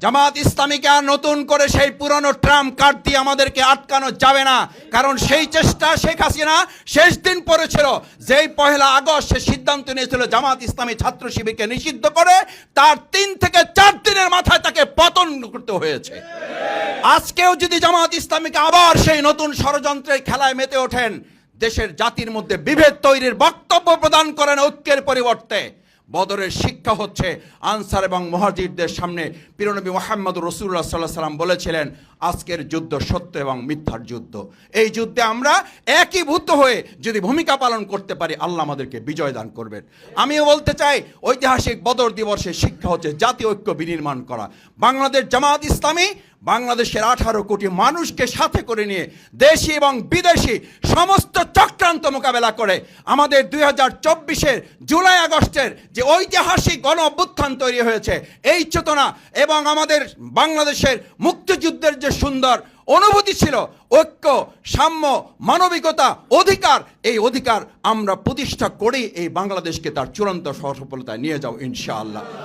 জামাত ইসলামীকে আর নতুন করে সেই পুরনো ট্রাম্প কার্ড দিয়ে আমাদেরকে আটকানো যাবে না, কারণ সেই চেষ্টা শেখ হাসিনা শেষ দিন পড়েছিল, যেই 1 আগস্ট সে সিদ্ধান্ত নিয়েছিল জামাত ইসলামী ছাত্র শিবিরকে নিষিদ্ধ করে, তার 3 থেকে 4 দিনের মাথায় তাকে পতন করতে হয়েছে। আজকেও যদি জামাত ইসলামীকে আবার সেই নতুন ষড়যন্ত্রের খেলায় মেতে ওঠেন, দেশের জাতির মধ্যে বিভেদ তৈরির বক্তব্য প্রদান করেন ঐক্যের পরিবর্তে, বদরের শিক্ষা হচ্ছে আনসার এবং মুহাজিরদের সামনে প্রিয়নবী মুহাম্মদ রাসূলুল্লাহ সাল্লাল্লাহু আলাইহি ওয়াসাল্লাম বলেছিলেন, আজকের যুদ্ধ সত্য এবং মিথ্যার যুদ্ধ। এই যুদ্ধে আমরা একীভূত হয়ে যদি ভূমিকা পালন করতে পারি, আল্লাহ আমাদেরকে বিজয় দান করবেন। আমিও বলতে চাই, ঐতিহাসিক বদর দিবসের শিক্ষা হচ্ছে জাতীয় ঐক্য বিনির্মাণ করা। বাংলাদেশ জামাত ইসলামী বাংলাদেশের 18 কোটি মানুষকে সাথে করে নিয়ে দেশি এবং বিদেশি সমস্ত চক্রান্ত মোকাবেলা করে আমাদের 2024-এর জুলাই আগস্টের যে ঐতিহাসিক গণ অভ্যুত্থান তৈরি হয়েছে, এই চেতনা এবং আমাদের বাংলাদেশের মুক্তিযুদ্ধের যে সুন্দর অনুভূতি ছিল, ঐক্য, সাম্য, মানবিকতা, অধিকার, এই অধিকার আমরা প্রতিষ্ঠা করেই এই বাংলাদেশকে তার চূড়ান্ত সফলতায় নিয়ে যাও ইনশাআল্লাহ।